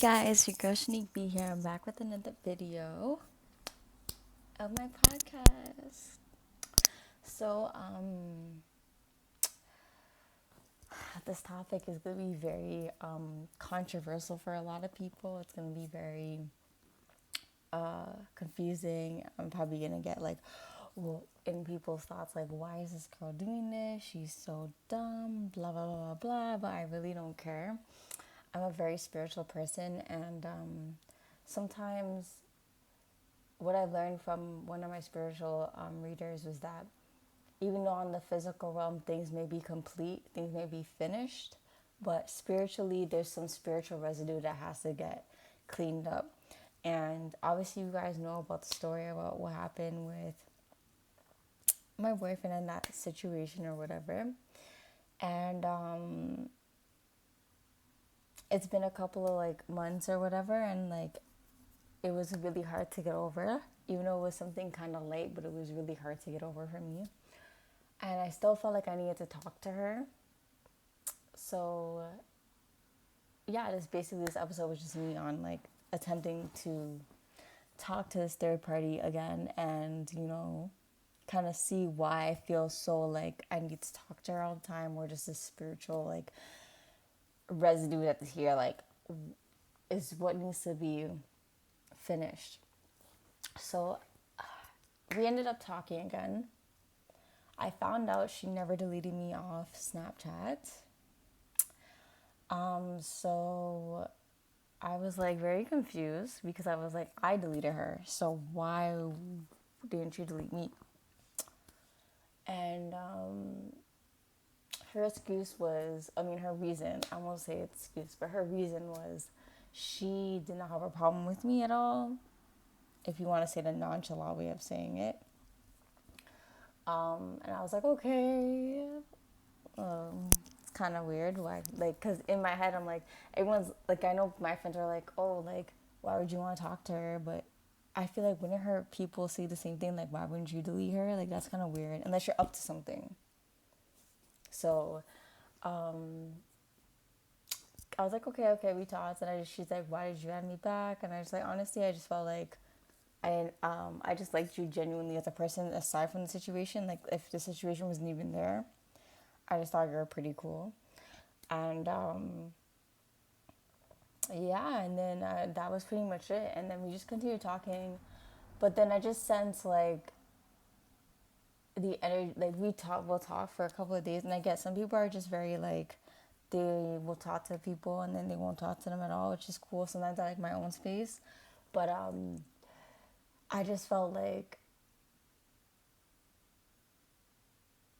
Guys, your girl Sheenique B here. I'm back with another video of my podcast. So, this topic is going to be very controversial for a lot of people. It's going to be very confusing. I'm probably going to get in people's thoughts, like, why is this girl doing this? She's so dumb, blah, blah, blah, blah, blah. But I really don't care. I'm a very spiritual person, and sometimes what I learned from one of my spiritual readers was that even though on the physical realm things may be complete, things may be finished, but spiritually there's some spiritual residue that has to get cleaned up. And obviously you guys know about the story about what happened with my boyfriend in that situation or whatever. And it's been a couple of months or whatever, and it was really hard to get over, even though it was something kind of late, but it was really hard to get over for me. And I still felt like I needed to talk to her. So yeah, this episode was just me on attempting to talk to this third party again, and kind of see why I feel so like I need to talk to her all the time, or just this spiritual residue that's here is what needs to be finished. So we ended up talking again. I found out she never deleted me off Snapchat. So I was very confused, because I was I deleted her, so why didn't you delete me? And her excuse was, her reason, I won't say excuse, but her reason was she did not have a problem with me at all, if you want to say the nonchalant way of saying it. And I was like, okay. It's kind of weird. Why? Because in my head, I'm everyone's I know my friends are oh, why would you want to talk to her? But I feel when I hear people say the same thing, why wouldn't you delete her? That's kind of weird, unless you're up to something. So, I was okay, we talked, and she's like, why did you add me back? And I was honestly, I just felt I just liked you genuinely as a person, aside from the situation. If the situation wasn't even there, I just thought you were pretty cool. And yeah, and then that was pretty much it. And then we just continued talking, but then I just sensed the energy. We'll talk for a couple of days, and I guess some people are just very they will talk to people and then they won't talk to them at all, which is cool. Sometimes I like my own space, but I just felt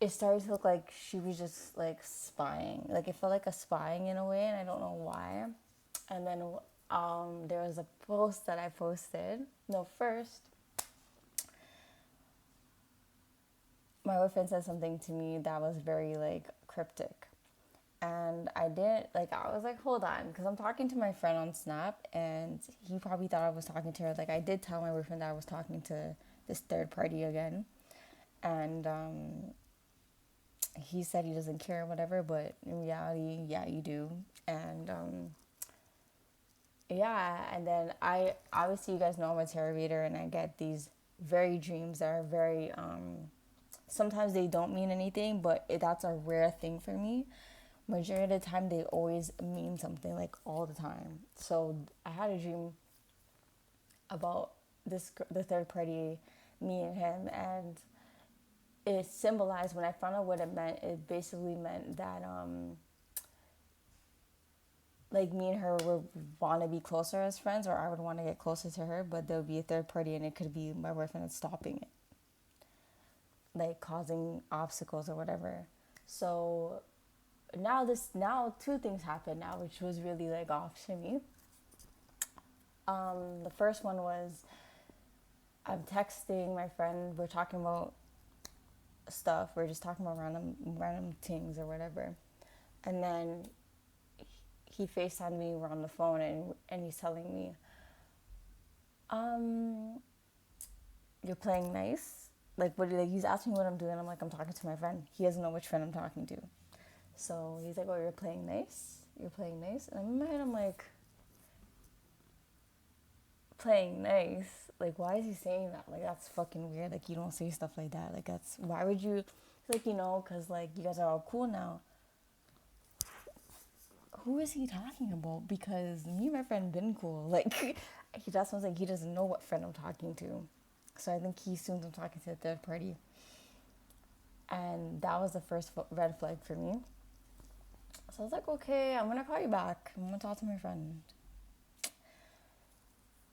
it started to look like she was just spying. It felt like a spying in a way, and I don't know why. And then there was a post that I posted. No, first my boyfriend said something to me that was very cryptic. And I didn't, I was hold on, because I'm talking to my friend on Snap, and he probably thought I was talking to her. I did tell my boyfriend that I was talking to this third party again. And he said he doesn't care or whatever, but in reality, yeah, you do. And yeah, and then obviously, you guys know I'm a tarot reader, and I get these very dreams that are very, sometimes they don't mean anything, but that's a rare thing for me. Majority of the time, they always mean something, all the time. So I had a dream about the third party, me and him, and it symbolized, when I found out what it meant, it basically meant that me and her would want to be closer as friends, or I would want to get closer to her, but there would be a third party, and it could be my boyfriend that's stopping it, causing obstacles or whatever. So now two things happened now, which was really off to me. The first one was, I'm texting my friend, we're talking about stuff, we're just talking about random things or whatever, and then he FaceTimed me, we're on the phone, and he's telling me, you're playing nice. He's asking me what I'm doing. I'm I'm talking to my friend. He doesn't know which friend I'm talking to. So he's oh, you're playing nice? You're playing nice? And in my head, I'm playing nice. Like, why is he saying that? Like, that's fucking weird. Like, you don't say stuff like that. Like, that's, why would you, like, you know, because, like, you guys are all cool now. Who is he talking about? Because me and my friend been cool. Like, that sounds like he doesn't know what friend I'm talking to. So I think he assumes I'm talking to a third party. And that was the first red flag for me. So I was like, okay, I'm gonna call you back. I'm gonna talk to my friend.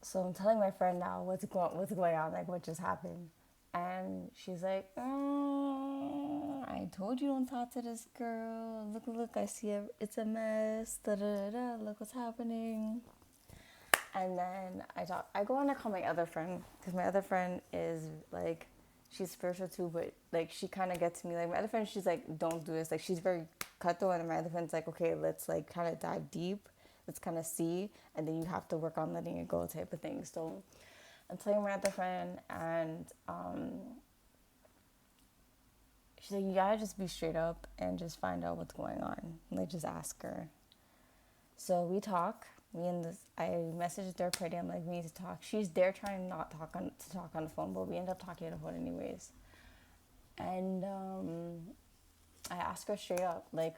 So I'm telling my friend now what's going on, like what just happened. And she's like, I told you don't talk to this girl. Look, I see it. It's a mess. Da da da. Look what's happening. And then I go on to call my other friend, because my other friend is like, she's spiritual too, but like she kind of gets me. Like my other friend, she's like, don't do this. Like she's very cutthroat, and my other friend's like, okay, let's like kind of dive deep. Let's kind of see, and then you have to work on letting it go, type of thing. So I'm telling my other friend, and she's like, you gotta just be straight up and just find out what's going on. Like just ask her. So we talk. I messaged their party. I'm like, we need to talk. She's there trying not to talk on the phone, but we end up talking on the phone anyways. And I asked her straight up, like,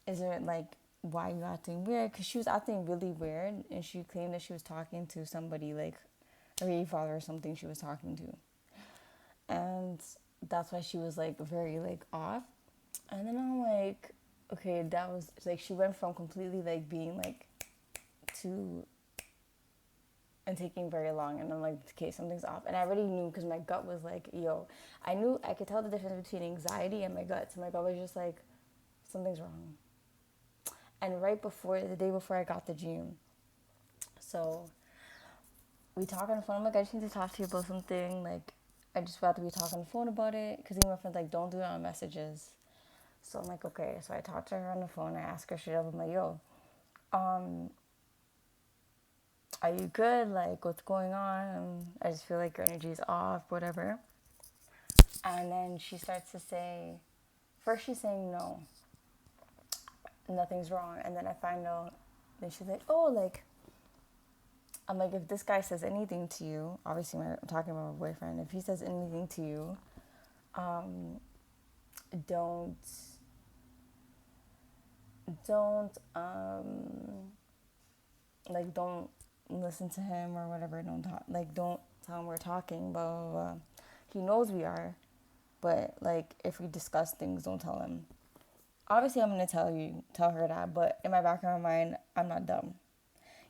is there like, why are you acting weird? Because she was acting really weird, and she claimed that she was talking to somebody, like a baby father or something she was talking to, and that's why she was like very like off. And then I'm like, okay, that was like, she went from completely like being like to and taking very long, and I'm like, okay, something's off. And I already knew, because my gut was like, yo, I could tell the difference between anxiety and my gut. So my gut was just like, something's wrong. And the day before I got the gym, so we talk on the phone. I'm like, I just need to talk to you about something. Like, I just rather we talk on the phone about it, because even my friend's like, don't do it on messages. So I'm like, okay. So I talked to her on the phone. I asked her straight up, I'm like, yo, are you good? Like, what's going on? I just feel like your energy's off, whatever. And then she starts to say, first she's saying no, nothing's wrong. And then I find out, then she's like, oh, like, I'm like, if this guy says anything to you, obviously I'm talking about my boyfriend, if he says anything to you, don't, like, don't listen to him or whatever. Don't talk, like, don't tell him we're talking, blah, blah, blah. He knows we are, but, like, if we discuss things, don't tell him. Obviously, I'm going to tell her that, but in my back of my mind, I'm not dumb.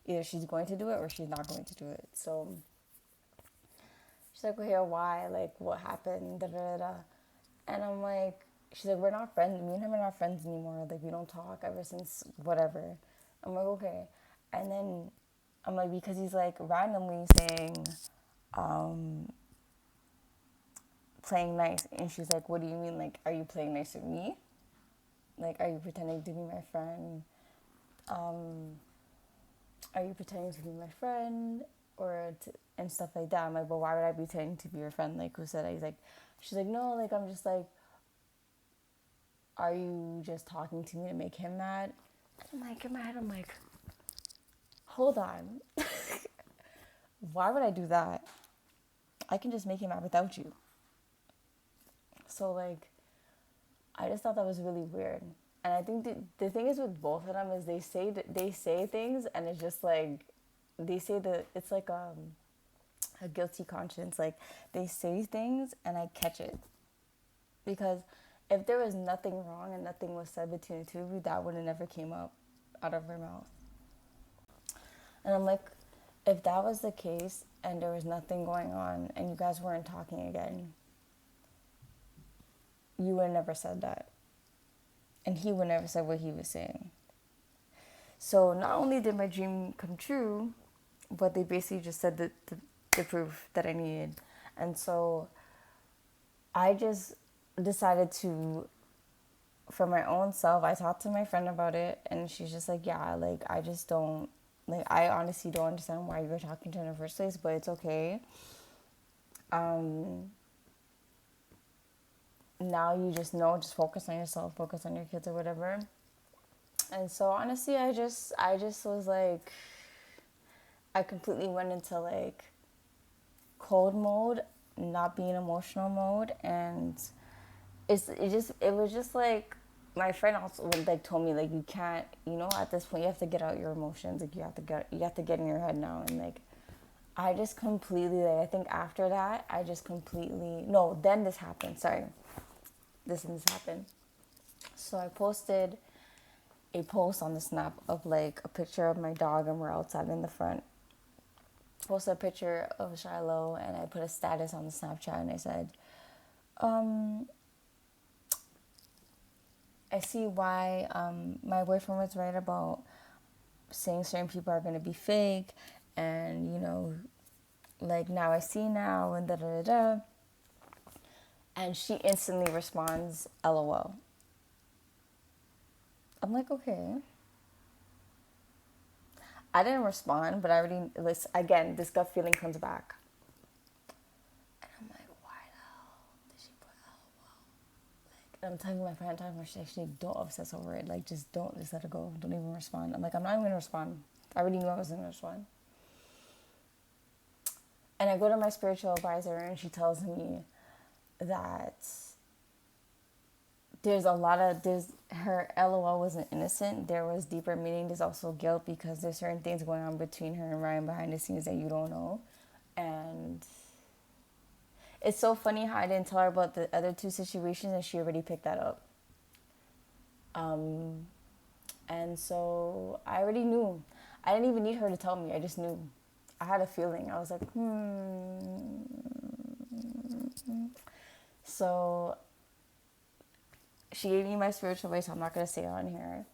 Either she's going to do it or she's not going to do it. So she's like, okay, why? Like, what happened? Da, da, da. And I'm like, she's like, we're not friends. Me and him are not friends anymore. Like, we don't talk ever since whatever. I'm like, okay. And then I'm like, because he's like randomly saying, playing nice. And she's like, what do you mean? Like, are you playing nice with me? Like, are you pretending to be my friend? Are you pretending to be my friend? And stuff like that. I'm like, well, why would I be pretending to be your friend? Like, who said that? She's like, no, like, I'm just like, are you just talking to me to make him mad? And I'm like, in my head, I'm like, hold on. Why would I do that? I can just make him mad without you. So, like, I just thought that was really weird. And I think the thing is with both of them is they say things, and it's just like, they say that it's like a guilty conscience. Like, they say things and I catch it. Because if there was nothing wrong and nothing was said between the two of you, that would have never came up out of her mouth. And I'm like, if that was the case and there was nothing going on and you guys weren't talking again, you would have never said that. And he would never said what he was saying. So not only did my dream come true, but they basically just said the proof that I needed. And so I just decided to, for my own self, I talked to my friend about it, and she's just like, yeah, like, I just don't, like, I honestly don't understand why you were talking to her in the first place, but it's okay. Now you just know, just focus on yourself, focus on your kids or whatever. And so honestly, I just was like, I completely went into like cold mode, not being emotional mode, and it was just like my friend also like told me like you can't, at this point you have to get out your emotions, like you have to get in your head now. And like I just completely, like, I think after that I just completely, no, then this happened, sorry, this happened. So I posted a post on the snap of like a picture of my dog, and we're outside in the front. Posted a picture of Shiloh, and I put a status on the Snapchat, and I said, I see why my boyfriend was right about saying certain people are going to be fake, and like now I see now, and da da da da. And she instantly responds, LOL. I'm like, okay. I didn't respond, but I already, again, this gut feeling comes back. And I'm like, why the hell did she put LOL? Like, I'm telling my friend, she actually don't obsess over it. Like, just let it go. Don't even respond. I'm like, I'm not even going to respond. I already knew I wasn't going to respond. And I go to my spiritual advisor, and she tells me that her LOL wasn't innocent. There was deeper meaning. There's also guilt because there's certain things going on between her and Ryan behind the scenes that you don't know. And it's so funny how I didn't tell her about the other two situations, and she already picked that up. And so I already knew. I didn't even need her to tell me. I just knew. I had a feeling. I was like, So she gave me my spiritual advice. I'm not going to say it on here.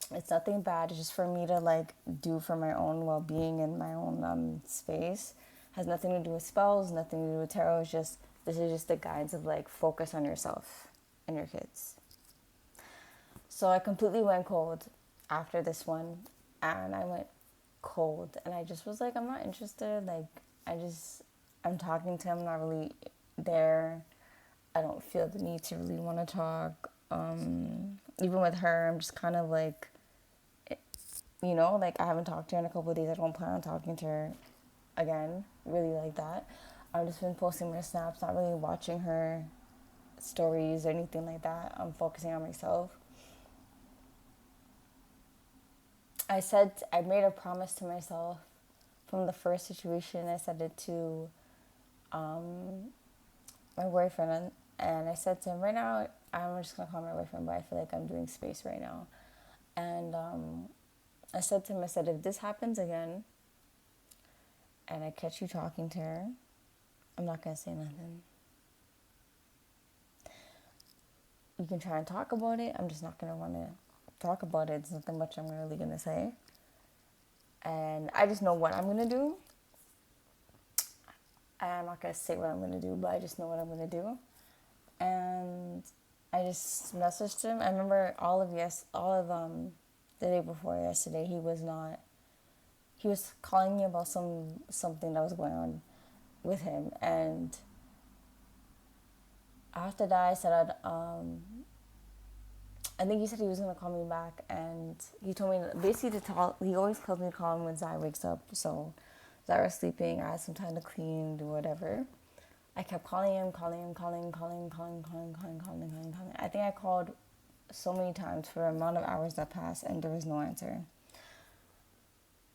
It's nothing bad. It's just for me to like do for my own well-being and my own space. Has nothing to do with spells, nothing to do with tarot. This is just the guides of like focus on yourself and your kids. So I completely went cold after this one, and I went cold, and I just was like, I'm not interested. Like, I'm talking to him, not really there. I don't feel the need to really want to talk. Even with her, I'm just kind of like, like I haven't talked to her in a couple of days. I don't plan on talking to her again, really like that. I've just been posting my snaps, not really watching her stories or anything like that. I'm focusing on myself. I made a promise to myself from the first situation. I said it to my boyfriend, and I said to him, right now, I'm just going to call my boyfriend, but I feel like I'm doing space right now. And I said to him, if this happens again, and I catch you talking to her, I'm not going to say nothing. You can try and talk about it. I'm just not going to want to talk about it. There's nothing much I'm really going to say. And I just know what I'm going to do. I'm not going to say what I'm going to do, but I just know what I'm going to do. And I just messaged him. I remember all of the day before yesterday, he was calling me about something that was going on with him. And after that, I said, I think he said he was going to call me back, and he told me basically he always tells me to call him when Zai wakes up. So Zai was sleeping, I had some time to clean, do whatever. I kept calling him. I think I called so many times for the amount of hours that passed, and there was no answer.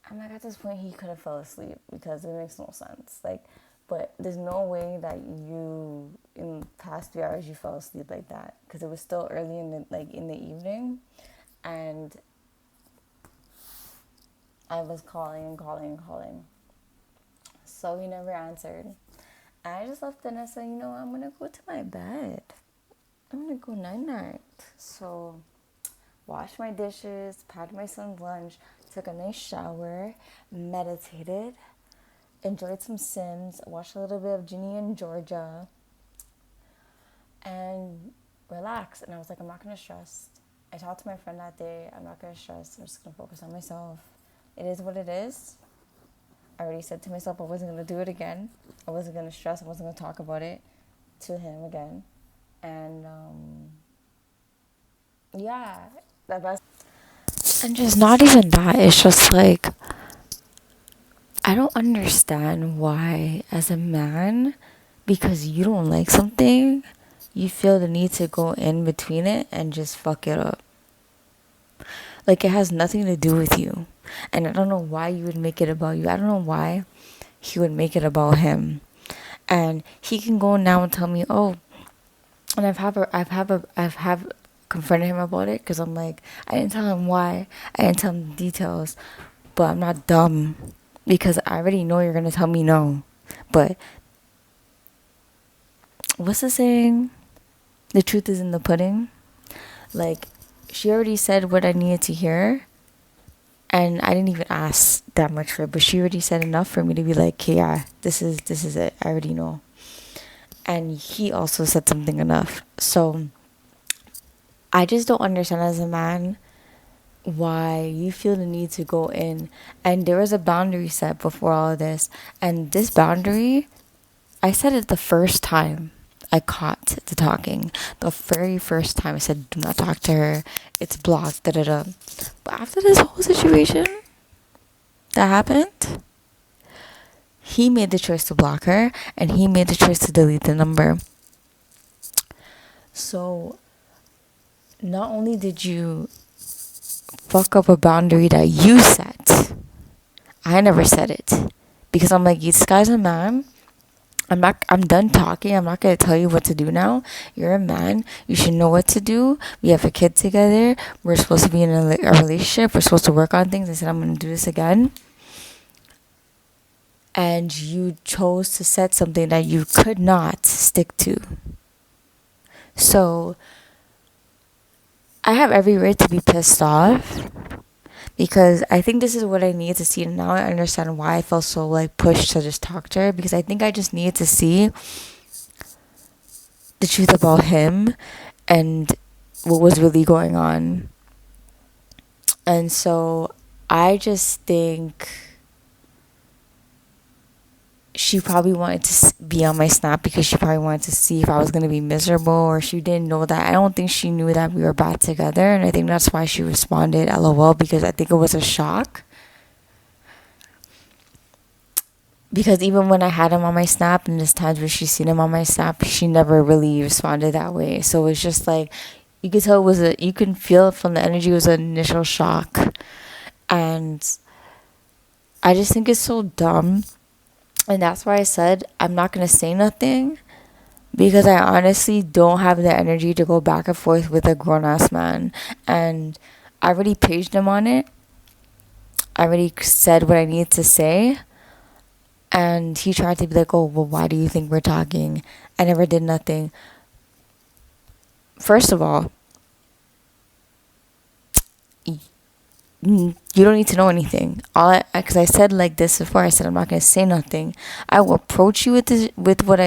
I'm like, at this point, he could have fell asleep because it makes no sense. Like, but there's no way that you, in the past 3 hours, you fell asleep like that, because it was still early in the evening, and I was calling. So he never answered. I just left it, and I said, I'm going to go to my bed. I'm going to go night-night. So, washed my dishes, packed my son's lunch, took a nice shower, meditated, enjoyed some Sims, watched a little bit of Ginny and Georgia, and relaxed. And I was like, I'm not going to stress. I talked to my friend that day. I'm not going to stress. I'm just going to focus on myself. It is what it is. I already said to myself I wasn't going to do it again. I wasn't going to stress. I wasn't going to talk about it to him again. And, yeah. And just not even that. It's just like, I don't understand why, as a man, because you don't like something, you feel the need to go in between it and just fuck it up. Like, it has nothing to do with you. And I don't know why you would make it about you. I don't know why he would make it about him. And he can go now and tell me, oh, and I've confronted him about it, because I'm like, I didn't tell him why, I didn't tell him the details, but I'm not dumb, because I already know you're gonna tell me no. But what's the saying? The truth is in the pudding. Like, she already said what I needed to hear, and I didn't even ask that much for it, but she already said enough for me to be like, okay, yeah, this is it. I already know. And he also said something enough. So I just don't understand, as a man, why you feel the need to go in. And there was a boundary set before all of this. And this boundary, I said it the first time I caught the talking. The very first time I said, do not talk to her. It's blocked, da da da. But after this whole situation that happened, he made the choice to block her, and he made the choice to delete the number. So not only did you fuck up a boundary that you set, I never said it, because I'm like, this guy's a man. I'm done talking. I'm not going to tell you what to do now. You're a man. You should know what to do. We have a kid together. We're supposed to be in a relationship. We're supposed to work on things. I said, I'm going to do this again. And you chose to set something that you could not stick to. So I have every right to be pissed off, because I think this is what I need to see. And now I understand why I felt so like pushed to just talk to her, because I think I just needed to see the truth about him and what was really going on. And so I just think she probably wanted to be on my Snap, because she probably wanted to see if I was going to be miserable, or she didn't know that. I don't think she knew that we were back together, and I think that's why she responded LOL, because I think it was a shock. Because even when I had him on my Snap, and there's times where she's seen him on my Snap, she never really responded that way. So it's just like, you could tell you can feel from the energy, it was an initial shock. And I just think it's so dumb. And that's why I said I'm not going to say nothing, because I honestly don't have the energy to go back and forth with a grown-ass man. And I already paged him on it. I already said what I needed to say. And he tried to be like, oh, well, why do you think we're talking? I never did nothing. First of all, you don't need to know anything. Because I said like this before. I said I'm not gonna say nothing. I will approach you with it, but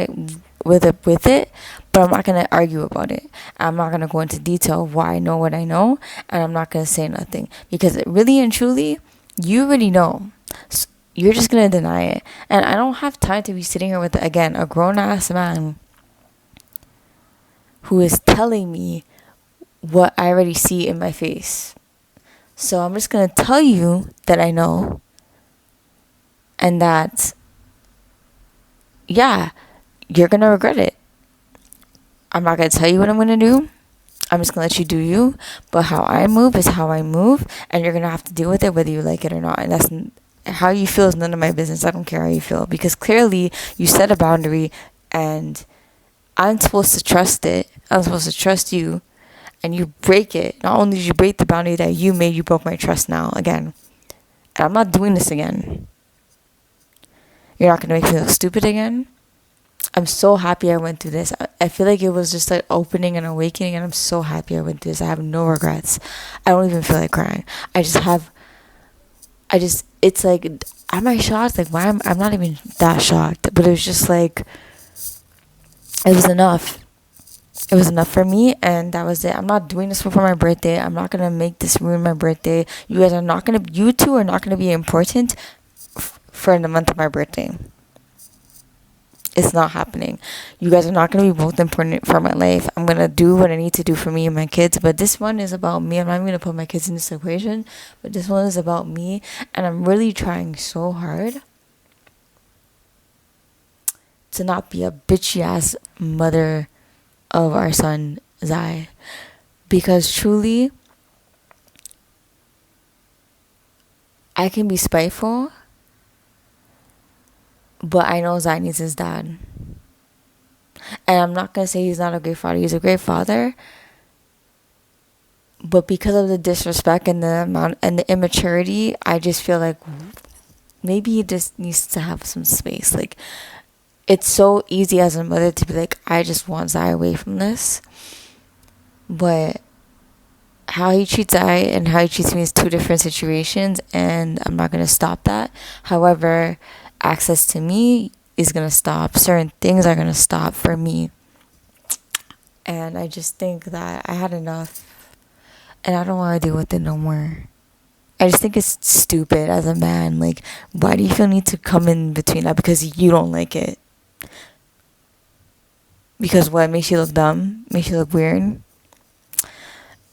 I'm not gonna argue about it. I'm not gonna go into detail of why I know what I know, and I'm not gonna say nothing, because it really and truly, you already know. So you're just gonna deny it, and I don't have time to be sitting here with, again, a grown ass man who is telling me what I already see in my face. So I'm just going to tell you that I know, and that, yeah, you're going to regret it. I'm not going to tell you what I'm going to do. I'm just going to let you do you. But how I move is how I move, and you're going to have to deal with it whether you like it or not. And that's how you feel is none of my business. I don't care how you feel, because clearly you set a boundary, and I'm supposed to trust it. I'm supposed to trust you. And you break it. Not only did you break the boundary that you made, you broke my trust now again. And I'm not doing this again. You're not going to make me look stupid again. I'm so happy I went through this. I feel like it was just like opening and awakening, and I'm so happy I went through this. I have no regrets. I don't even feel like crying. It's like, am I shocked? Like, why I'm not even that shocked. But it was just like, it was enough. It was enough for me, and that was it. I'm not doing this before my birthday. I'm not going to make this ruin my birthday. You two are not going to be important for the month of my birthday. It's not happening. You guys are not going to be both important for my life. I'm going to do what I need to do for me and my kids, but this one is about me. I'm not even going to put my kids in this equation, but this one is about me, and I'm really trying so hard to not be a bitchy ass mother of our son Zai, because truly I can be spiteful, but I know Zai needs his dad. And I'm not gonna say he's not a great father. He's a great father, but because of the disrespect and the amount and the immaturity, I just feel like maybe he just needs to have some space. Like, it's so easy as a mother to be like, I just want Zai away from this, but how he treats I and how he treats me is two different situations, and I'm not gonna stop that. However, access to me is gonna stop. Certain things are gonna stop for me, and I just think that I had enough, and I don't want to deal with it no more. I just think it's stupid as a man. Like, why do you feel need to come in between that because you don't like it? Because what makes you look dumb? Makes you look weird?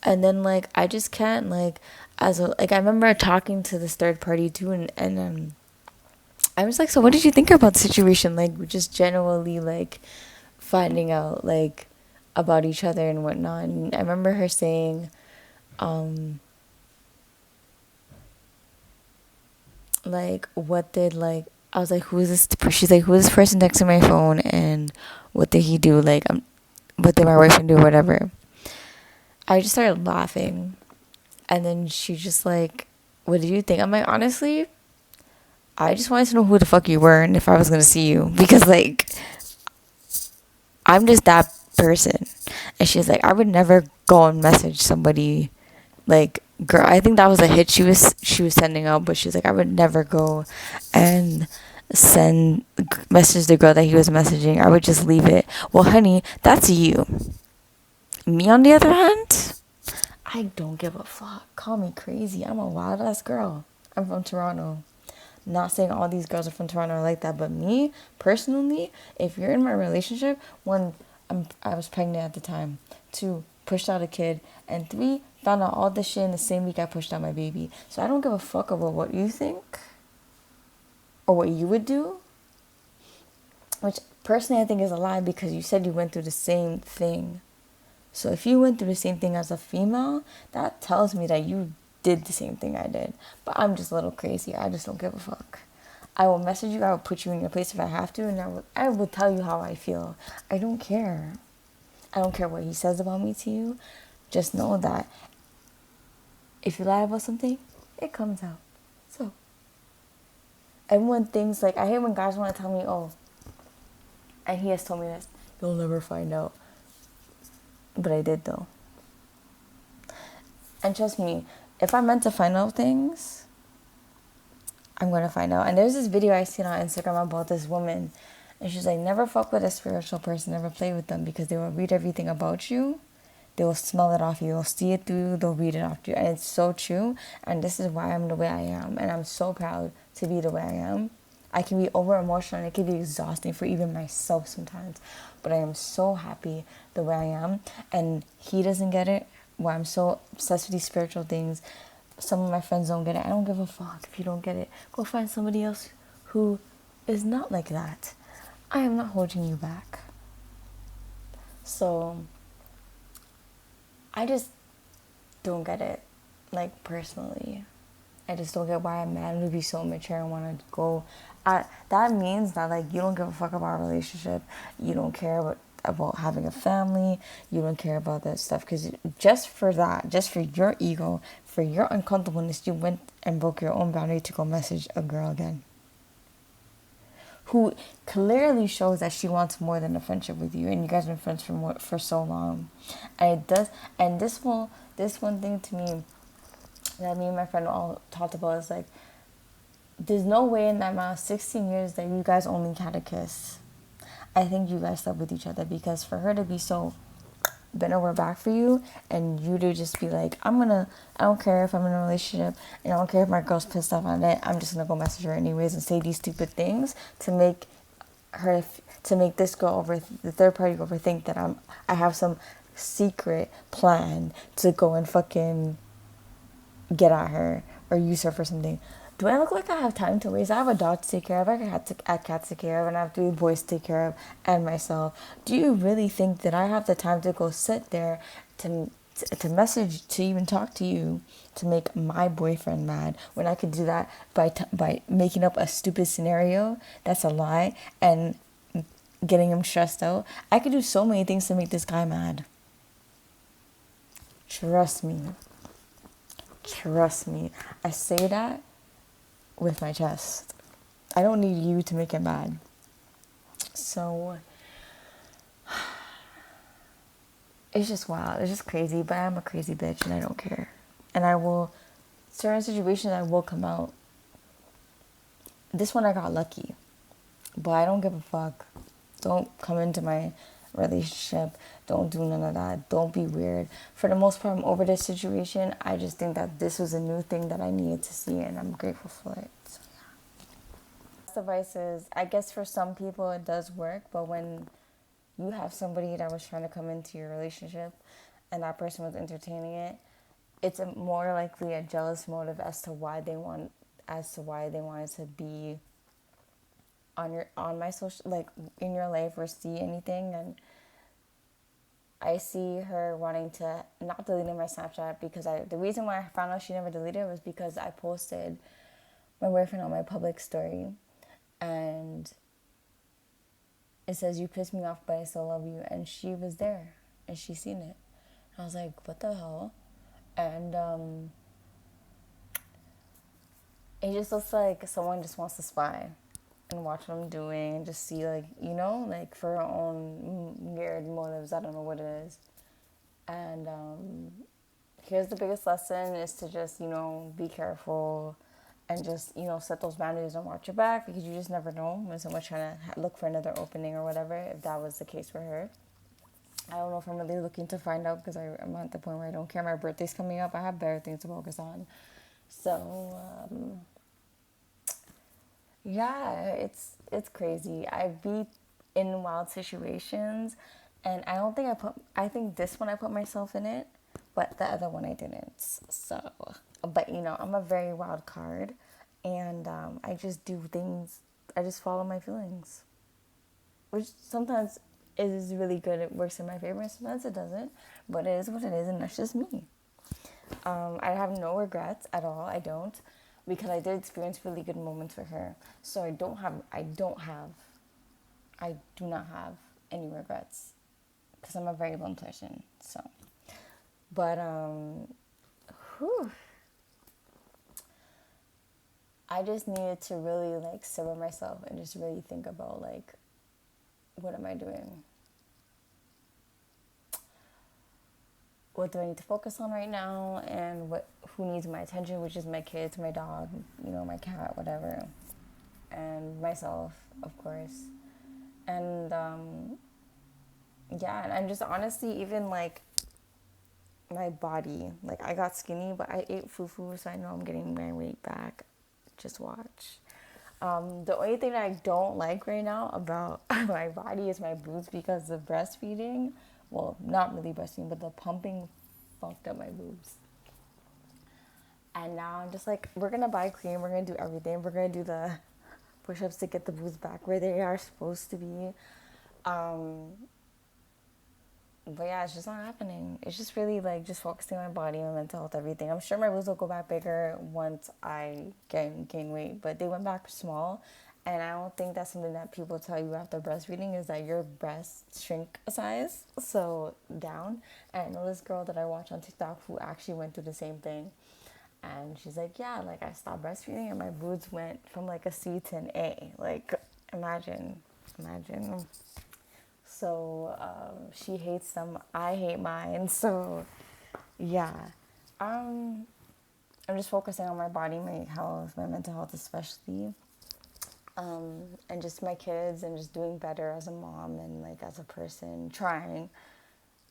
And then, like, I just can't, like, I remember talking to this third party too, and I was like, so what did you think about the situation? Like, just generally, like, finding out, like, about each other and whatnot. And I remember her saying, like, what did, like, I was like, who is this? She's like, who is this person texting my phone, and what did he do? Like, what did my boyfriend do, whatever. I just started laughing, and then she just like, what do you think? I'm like, honestly, I just wanted to know who the fuck you were and if I was gonna see you, because like, I'm just that person. And she's like, I would never go and message somebody, like, girl, I think that was a hit she was sending out, but she's like, I would never go and message the girl that he was messaging. I would just leave it. Well, honey, that's you. Me, on the other hand, I don't give a fuck. Call me crazy. I'm a wild ass girl. I'm from Toronto. Not saying all these girls are from Toronto are like that, but me, personally, if you're in my relationship, one, I was pregnant at the time. Two, pushed out a kid. And three, found out all this shit in the same week I pushed out my baby. So I don't give a fuck about what you think or what you would do. Which, personally, I think is a lie, because you said you went through the same thing. So if you went through the same thing as a female, that tells me that you did the same thing I did. But I'm just a little crazy. I just don't give a fuck. I will message you. I will put you in your place if I have to. And I will tell you how I feel. I don't care. I don't care what he says about me to you. Just know that if you lie about something, it comes out. So everyone thinks, like, I hate when guys want to tell me, oh, and he has told me this, you'll never find out. But I did, though. And trust me, if I'm meant to find out things, I'm going to find out. And there's this video I seen on Instagram about this woman. And she's like, never fuck with a spiritual person. Never play with them, because they will read everything about you. They will smell it off you. They'll see it through you. They'll read it off you. And it's so true. And this is why I'm the way I am. And I'm so proud to be the way I am. I can be over emotional and it can be exhausting for even myself sometimes. But I am so happy the way I am. And he doesn't get it. Why I'm so obsessed with these spiritual things. Some of my friends don't get it. I don't give a fuck if you don't get it. Go find somebody else who is not like that. I am not holding you back. So I just don't get it. Like, personally, I just don't get why a man would be so mature and want to go. That means that, like, you don't give a fuck about our relationship. You don't care about having a family. You don't care about that stuff. Because just for that, just for your ego, for your uncomfortableness, you went and broke your own boundary to go message a girl again, who clearly shows that she wants more than a friendship with you, and you guys have been friends for so long. And it does. And this one thing to me that me and my friend all talked about is, like, there's no way in that amount of 16 years that you guys only had a kiss. I think you guys slept with each other, because for her to be so bent over back for you, and you to just be like, I don't care if I'm in a relationship, and I don't care if my girl's pissed off on it, I'm just gonna go message her anyways and say these stupid things to make this girl the third party overthink that I have some secret plan to go and fucking get at her or use her for something. do I look like I have time to waste? I have a dog to take care of, I have a cat to take care of, and I have 3 boys to take care of, and myself. Do you really think that I have the time to go sit there to message, to even talk to you, to make my boyfriend mad, when I could do that by making up a stupid scenario that's a lie and getting him stressed out? I could do so many things to make this guy mad. Trust me. Trust me. I say that with my chest. I don't need you to make him mad. So it's just wild. It's just crazy. But I'm a crazy bitch and I don't care. And I will, certain situations I will come out. This one I got lucky. But I don't give a fuck. Don't come into my relationship. Don't do none of that. Don't be weird. For the most part, I'm over this situation. I just think that this was a new thing that I needed to see, and I'm grateful for it. So, yeah. Advice is, I guess for some people it does work, but when you have somebody that was trying to come into your relationship and that person was entertaining it, it's a more likely a jealous motive as to why they wanted to be on my social, like, in your life or see anything. And I see her wanting to not deleting my Snapchat because the reason why I found out she never deleted it was because I posted my boyfriend on my public story, and it says, "You pissed me off, but I still love you," and she was there and she seen it. I was like, what the hell? And it just looks like someone just wants to spy and watch what I'm doing and just see, like, like for her own weird motives. I don't know what it is. And here's the biggest lesson is to just, be careful and just, set those boundaries and watch your back, because you just never know when someone's trying to look for another opening or whatever, if that was the case for her. I don't know if I'm really looking to find out, because I'm at the point where I don't care. My birthday's coming up. I have better things to focus on. So, yeah, it's crazy. I've been in wild situations, and I think this one I put myself in it, but the other one I didn't. So, but I'm a very wild card, and I just do things, I just follow my feelings, which sometimes is really good. It works in my favor, and sometimes it doesn't, but it is what it is, and that's just me. I have no regrets at all. I don't, because I did experience really good moments with her. So I do not have any regrets, because I'm a very blunt person. So, but I just needed to really sit with myself and just really think about what am I doing? What do I need to focus on right now, and who needs my attention, which is my kids, my dog, my cat, whatever, and myself, of course. And yeah, and I'm just honestly, even my body, I got skinny, but I ate fufu, so I know I'm getting my weight back. Just watch. The only thing that I don't like right now about my body is my boobs, because of breastfeeding. Well, not really breastfeeding, but the pumping fucked up my boobs. And now I'm just we're going to buy cream. We're going to do everything. We're going to do the push-ups to get the boobs back where they are supposed to be. But yeah, it's just not happening. It's just really just focusing on my body, my mental health, everything. I'm sure my boobs will go back bigger once I gain weight, but they went back small. And I don't think that's something that people tell you after breastfeeding, is that your breasts shrink a size, so down. And I know this girl that I watch on TikTok who actually went through the same thing. And she's like, yeah, I stopped breastfeeding and my boobs went from a C to an A. Imagine. So she hates them. I hate mine. So yeah. I'm just focusing on my body, my health, my mental health especially. And just my kids, and just doing better as a mom and as a person, trying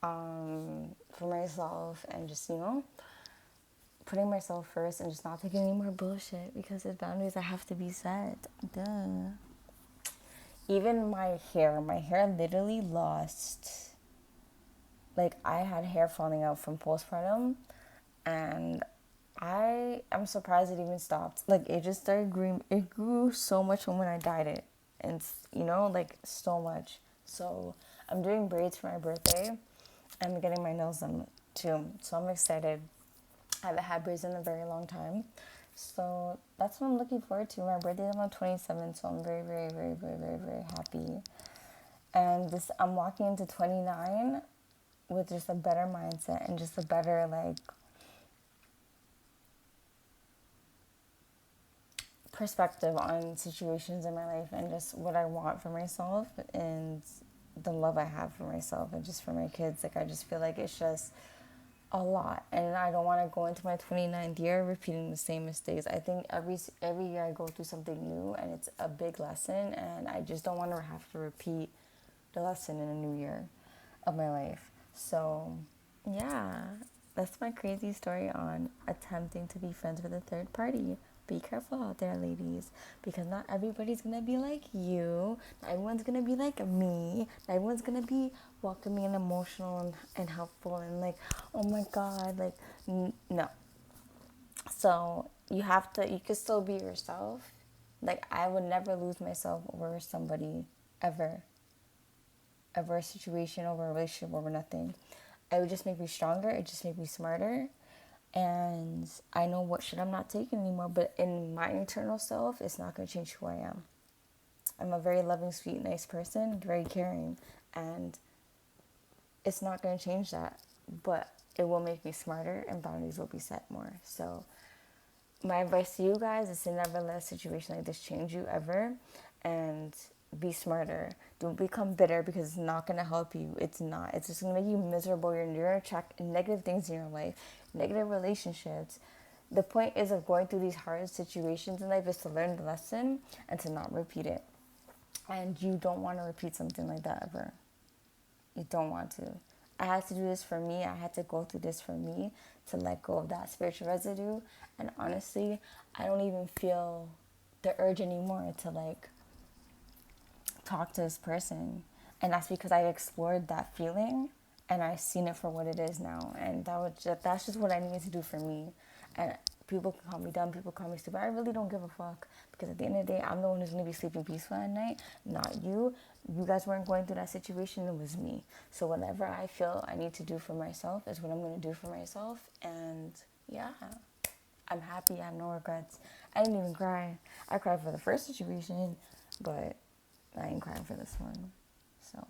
for myself, and just putting myself first, and just not taking any more bullshit, because there's boundaries that have to be set. Duh. Even my hair literally lost, I had hair falling out from postpartum, and I'm surprised it even stopped. Like it just started growing. It grew so much from when I dyed it, and like so much. So I'm doing braids for my birthday. I'm getting my nails done too. So I'm excited. I haven't had braids in a very long time. So that's what I'm looking forward to. My birthday is on 27th, so I'm very, very, very, very, very, very happy. And this, I'm walking into 29 with just a better mindset and just a better like perspective on situations in my life and just what I want for myself and the love I have for myself and just for my kids. Like I just feel like it's just a lot, and I don't want to go into my 29th year repeating the same mistakes. I think every year I go through something new and it's a big lesson, and I just don't want to have to repeat the lesson in a new year of my life. So yeah, that's my crazy story on attempting to be friends with a third party. Be careful out there, ladies, because not everybody's gonna be like you. Not everyone's gonna be like me. Not everyone's gonna be welcoming and emotional and helpful and like, oh my god, like, no. So you can still be yourself. Like, I would never lose myself over somebody, ever. Over a situation, over a relationship, over nothing. It would just make me stronger. It just make me smarter. And I know what shit I'm not taking anymore. But in my internal self, it's not going to change who I am. I'm a very loving, sweet, nice person, very caring. And it's not going to change that. But it will make me smarter and boundaries will be set more. So my advice to you guys is to never let a situation like this change you ever. And be smarter. Don't become bitter because it's not going to help you. It's not. It's just going to make you miserable. You're going to attract negative things in your life, negative relationships. The point is of going through these hard situations in life is to learn the lesson and to not repeat it. And you don't want to repeat something like that ever. You don't want to. I had to do this for me. I had to go through this for me to let go of that spiritual residue. And honestly, I don't even feel the urge anymore to like talk to this person, and that's because I explored that feeling and I've seen it for what it is now, and that's just what I needed to do for me. And people can call me dumb, people call me stupid. I really don't give a fuck, because at the end of the day, I'm the one who's gonna be sleeping peaceful at night, not you. You guys weren't going through that situation, it was me. So whatever I feel I need to do for myself is what I'm gonna do for myself. And yeah, I'm happy. I have no regrets. I didn't even cry. I cried for the first situation, but I ain't crying for this one. So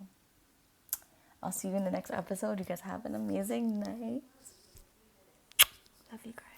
I'll see you in the next episode. You guys have an amazing night. Love you guys.